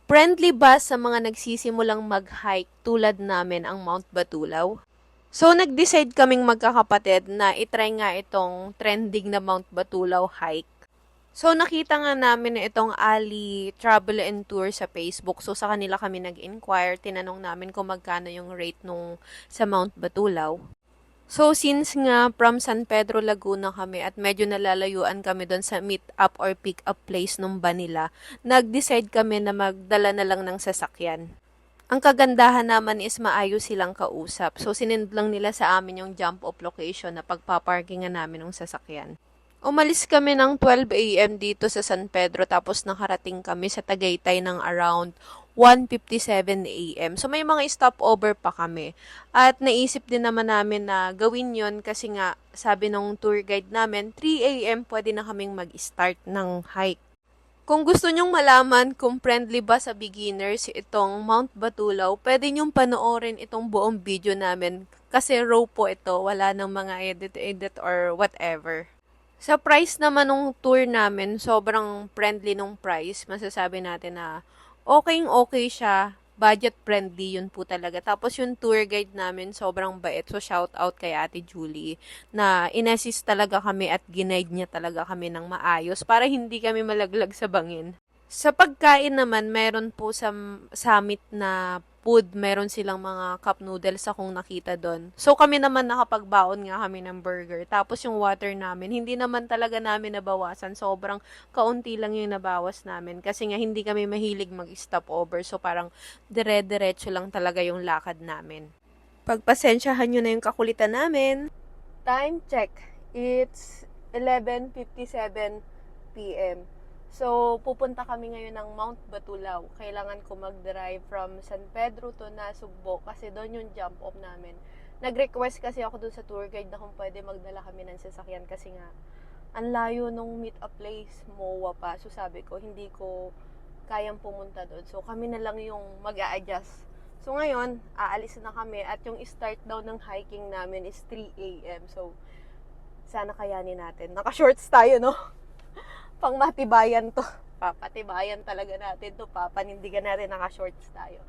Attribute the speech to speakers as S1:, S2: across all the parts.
S1: Friendly ba sa mga nagsisimulang mag-hike tulad namin ang Mount Batulaw? So, nag-decide kaming magkakapatid na itry nga itong trending na Mount Batulaw hike. So, nakita nga namin na itong Ali Travel and Tour sa Facebook. So, sa kanila kami nag-inquire. Tinanong namin kung magkano yung rate nung sa Mount Batulaw. So, since nga from San Pedro, Laguna kami at medyo nalalayuan kami doon sa meet-up or pick-up place nung Banila, nag-decide kami na magdala na lang ng sasakyan. Ang kagandahan naman is maayos silang kausap. So, sinend lang nila sa amin yung jump-off location na pagpaparkingan namin ng sasakyan. Umalis kami ng 12 a.m. dito sa San Pedro tapos nakarating kami sa Tagaytay ng around 1:57 a.m. So may mga stopover pa kami. At naisip din naman namin na gawin yon kasi nga sabi nung tour guide namin 3 a.m. pwede na kaming mag-start ng hike. Kung gusto nyong malaman kung friendly ba sa beginners itong Mount Batulaw, pwede nyong panoorin itong buong video namin kasi raw po ito, wala nang mga edit or whatever. Sa price naman nung tour namin, sobrang friendly nung price. Masasabi natin na okay siya. Budget friendly yun po talaga. Tapos yung tour guide namin, sobrang bait. So, shout out kay Ate Julie na inassist talaga kami at ginaid niya talaga kami ng maayos para hindi kami malaglag sa bangin. Sa pagkain naman, meron po sa summit na food, meron silang mga cup noodles akong nakita doon. So kami naman nakapagbaon nga kami ng burger. Tapos yung water namin, hindi naman talaga namin nabawasan. Sobrang kaunti lang yung nabawas namin. Kasi nga hindi kami mahilig mag-stop over. So parang dire-diretso lang talaga yung lakad namin. Pagpasensyahan nyo na yung kakulitan namin. Time check. It's 11:57 p.m. So, pupunta kami ngayon ng Mount Batulaw. Kailangan ko mag-drive from San Pedro to Nasugbo kasi doon yung jump off namin. Nag-request kasi ako doon sa tour guide na kung pwede magdala kami ng sasakyan kasi nga ang layo nung meet up place, MOA pa. So, sabi ko, hindi ko kayang pumunta doon. So, kami na lang yung mag-a-adjust. So, ngayon, aalis na kami at yung start daw ng hiking namin is 3 a.m. So, sana kayanin natin. Naka-shorts tayo, no? Pang matibayan to. Papatibayan talaga natin to. Papanindigan natin naka-shorts tayo.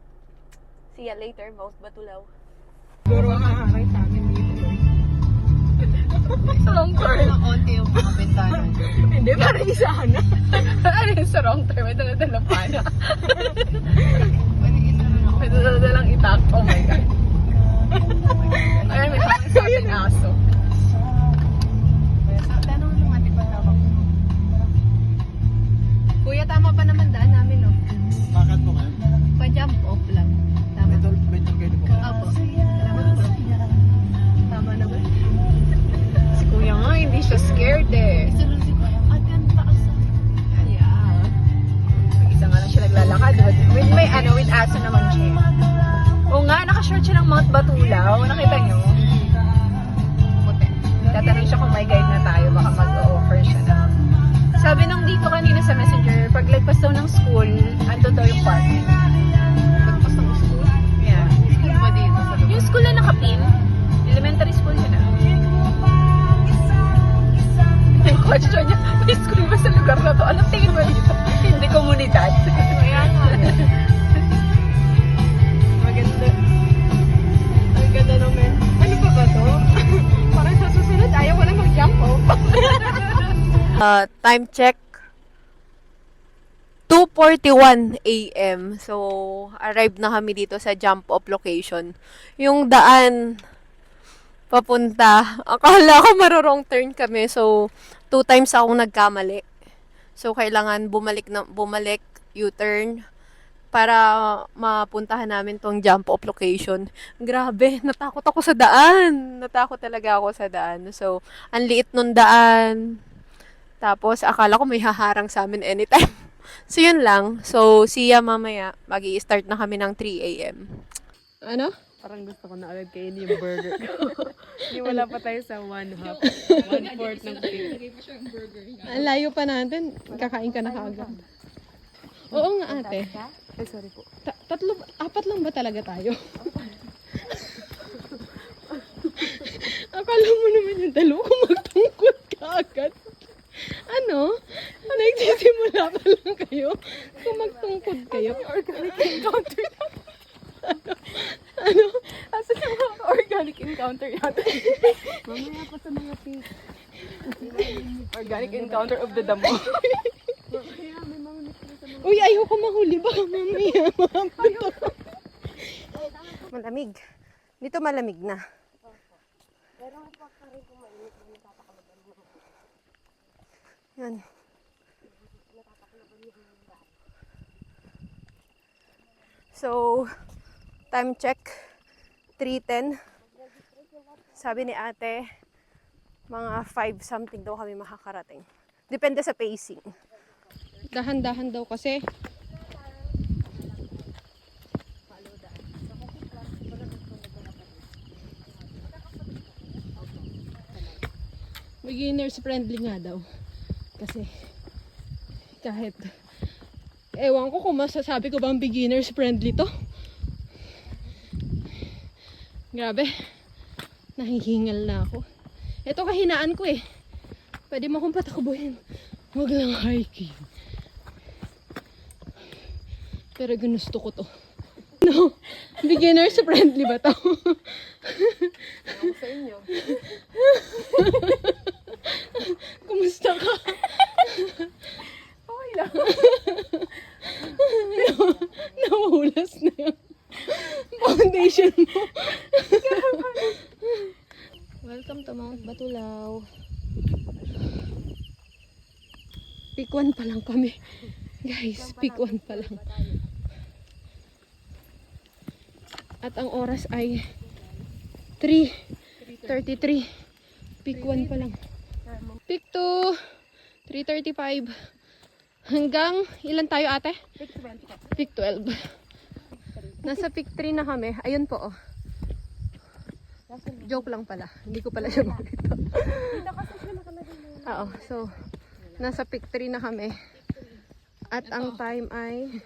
S1: See ya later, Mount Batulaw.
S2: Siguro makakaray sa amin dito.
S3: Sa long term.
S2: Ang onti yung mga bintana.
S3: Hindi, parang isa na. Ano yung sa wrong term? May dala-dala pa na. May dala-dalang itak. Oh my God. Ayan, may hangin sa ating aso.
S2: Tanong ng ate pa tawag. Kuya, tama pa naman daan namin, no?
S4: Bakit po kayo?
S2: Pa-jump off lang. Tama.
S4: May tour guide po.
S2: Opo. Salamat po. Tama naman.
S3: Si kuya nga, hindi siya scared eh.
S2: Sunod si Kuya. Ate, ang taas.
S3: Yeah. Mag-isa nga lang siya naglalakad. With aso naman siya. Oo nga, nakashort siya ng Mount Batulaw. Nakita niyo?
S2: Puti.
S3: Tatanong siya kung may guide na tayo. Baka mag-offer siya na. Sabi nung dito kanina sa messenger, pag lagpas daw ng school, ando daw yung parking.
S2: Pagpas ng school.
S3: Yeah.
S2: School ba dito sa lugar?
S3: Yung school na nakapin, elementary school yun ah. Yung question niya, may school ba sa lugar na to? Anong tingin mo dito? Hindi komunidad.
S2: Kaya nga.
S3: Maganda. Maganda naman.
S2: Ano pa ba to? Parang sa susunod, ayaw ko na mag-jump off.
S1: Time check. 2:41 a.m. So, arrived na kami dito sa jump-off location. Yung daan papunta, akala ko marorong turn kami. So, 2 times akong nagkamali. So, kailangan bumalik, U-turn para mapuntahan namin tong jump-off location. Grabe, natakot ako sa daan. Natakot talaga ako sa daan. So, ang liit nung daan. Tapos, akala ko may haharang sa amin anytime. So, yun lang. So, siya mamaya. Mag-i-start na kami ng 3 a.m. Ano?
S2: Parang gusto ko na agad kayo yung burger ko. Yung wala pa tayo sa 1/2. 1/4 ng plate.
S5: Ang layo pa natin. Kakain ka na kaagad. Oo nga ate.
S2: Ay, sorry po.
S5: Apat lang ba talaga tayo? Akala mo naman yung dalawa kung magtungkol ka agad. Ano? Nagsisimula pa lang kayo. Kung magtungkod kayo.
S3: Organic encounter. Ano? Asa yung mga organic encounter yata?
S2: Mamaya pa sa mga pig.
S3: Organic encounter of the damo.
S5: Uy, ayoko mahuli. Baka mamaya mabato.
S1: Malamig. Dito malamig na. Yan. So, time check, 3:10. Sabi ni ate, mga 5 something daw kami makakarating. Depende sa pacing.
S5: Dahan-dahan daw kasi. Beginners friendly nga daw. Kasi kahit ewan ko kung masasabi ko bang beginners friendly to. Grabe. Nahihingal na ako. Ito kahinaan ko eh. Pwede mo akong patakbuhin. Huwag lang hiking. Pero ginusto ko to. No, beginners friendly ba to?
S2: Ako sa inyo.
S5: Kumusta ka?
S3: Okay lang.
S5: Nahulas na yung foundation mo. Welcome to Mount Batulaw. Peak 1 pa lang kami. Guys, peak 1 pa lang. At ang oras ay 3:33. Peak 1 pa lang. Peak 2, 3:35. Hanggang, ilan tayo ate? Peak 12. Nasa peak 3 na kami. Ayun po, oh. Joke lang pala. Hindi ko pala siya makita. Oo, so, nasa peak 3 na kami. At ang time ay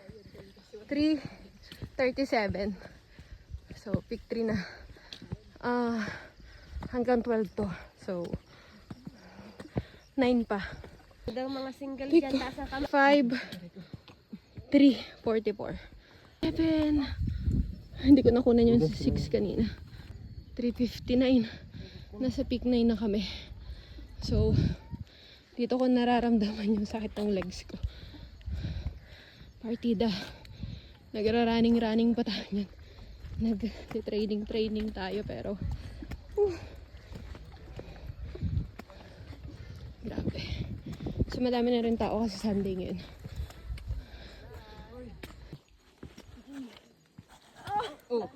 S5: 3:37. So, peak 3 na. Hanggang 12 to. So, 9 pa.
S2: Daw mga single
S5: Peak
S2: dyan, taas ang kamay.
S5: 5, 3:44. 7. Hindi ko nakunan yung 6 kanina. 3:59. Nasa peak 9 na kami. So, dito ko nararamdaman yung sakit ng legs ko. Partida. Nagra-running pa tayo yan. Nag-training tayo pero grabe. So madami na rin tao kasi Sunday ngayon. Oh.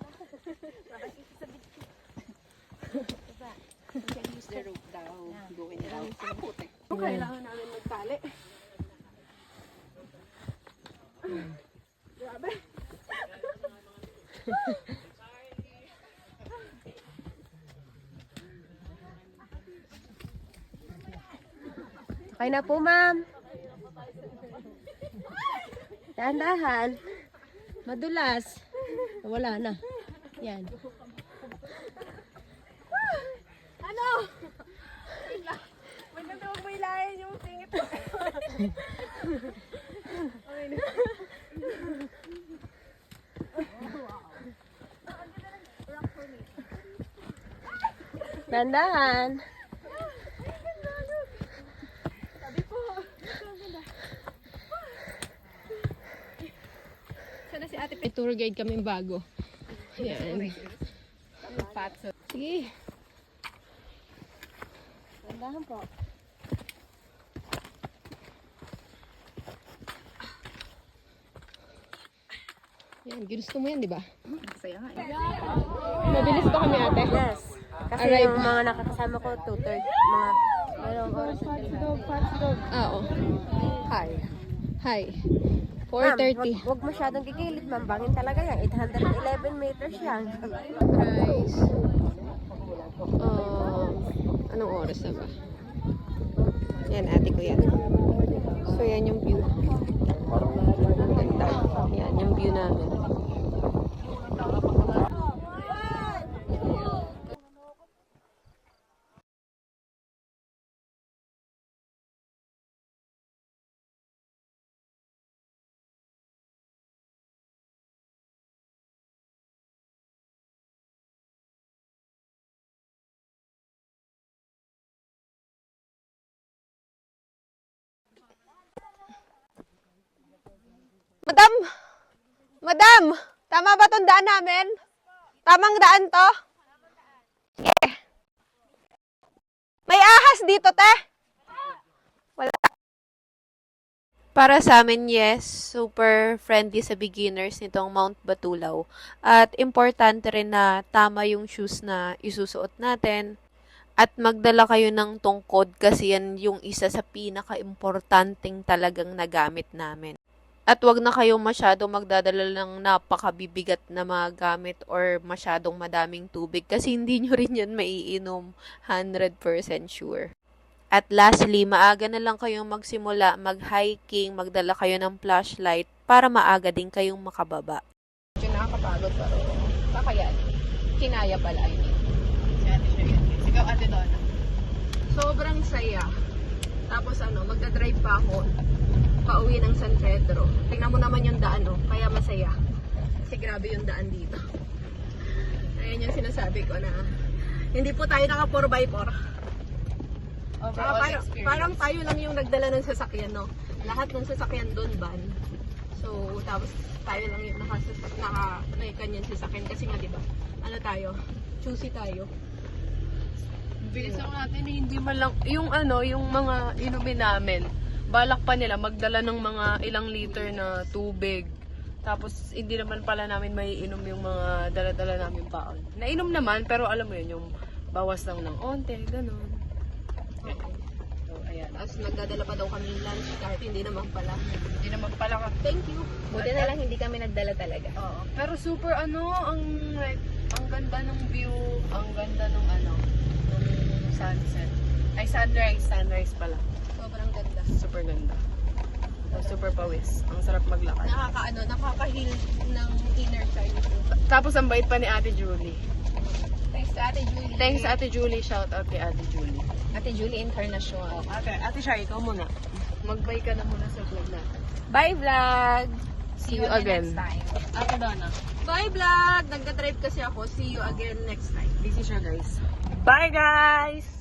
S3: Kailangan namin magtali. Grabe.
S2: Okay na po, ma'am. Dahan-dahan. Madulas. Wala na. Yan.
S3: Ano? Maganda huwag mo ilayan yung singit ko.
S2: Dahan-dahan.
S5: Sana si ate may tour guide kami bago. Ayan. Sige.
S2: Dahan-dahan po.
S5: Yan, ginusto mo yan, di ba?
S3: Masaya nga eh.
S5: Mabilis ba kami ate?
S2: Yes. Kasi
S5: Arrive.
S2: yung mga nakakasama ko, 2:30. Mga dalawang oras na sila.
S5: Oo.
S2: Hi.
S5: Hi.
S2: Ma'am,
S5: 4:30.
S2: wag masyadong kikilit, ma'am. Bangin talaga yan. 811 meters yan.
S5: Price. Anong oras na ba? Yan, ate ko yan. So, yan yung view. Ganda. Yan, yung view namin.
S1: Madam, tama ba tong daan namin? Tamang daan to? Yeah. May ahas dito, te. Wala. Para sa amin, yes, super friendly sa beginners nitong Mount Batulaw. At importante rin na tama yung shoes na isusuot natin. At magdala kayo ng tungkod kasi yan yung isa sa pinaka-importanting talagang nagamit namin. At wag na kayo masyadong magdadala ng napakabibigat na mga gamit or masyadong madaming tubig kasi hindi nyo rin yan maiinom 100% sure. At lastly, maaga na lang kayong magsimula mag-hiking, magdala kayo ng flashlight para maaga din kayong makababa.
S3: Medyo nakakapagod pero kakayanin. Kinaya pala, I mean.
S2: Si Ate Sharon. Ikaw, Ate Donna.
S3: Sobrang saya. Tapos magdadrive pa ako pauwi ng San Pedro. Tingnan mo naman yung daan, kaya masaya. Kasi grabe yung daan dito. Ayan yung sinasabi ko na hindi po tayo naka 4x4. Parang tayo lang yung nagdala ng sasakyan, no? Lahat ng sasakyan doon ban. So, tapos tayo lang yung may kanyang sasakyan. Kasi nga, di ba? Ano tayo? Choosy tayo.
S2: Bilis lang natin hindi man lang, yung mga inumin namin, balak pa nila magdala ng mga ilang liter na tubig. Tapos, hindi naman pala namin may inom yung mga dala-dala namin paon. Nainom naman, pero alam mo yun, yung bawas lang ng onte, ganun. So, ayan.
S3: Tapos nagdadala pa daw kami lunch kahit hindi naman pala.
S2: Hindi naman pala
S3: Thank you. Buti na lang hindi kami nagdala talaga.
S2: Oo. Pero super ang ganda ng view, ang ganda ng ng sunset. Ay, sunrise pala.
S3: Sobrang ganda.
S2: Super ganda. Super pawis. Ang sarap maglakad.
S3: Nakaka-heal ng inner child.
S2: Tapos ang bait pa ni Ate Julie.
S3: Thanks to Ate Julie.
S2: Thanks Ate Julie. Shout out kay Ate Julie.
S3: Ate Julie International.
S2: Ate Shai, ikaw muna. Mag-bye ka na muna sa vlog natin.
S3: Bye vlog!
S2: See you again.
S3: next time.
S2: Ate Donna.
S3: Bye vlog! Nagka-drive kasi ako. See you again next time.
S2: Busy siya guys.
S3: Bye guys!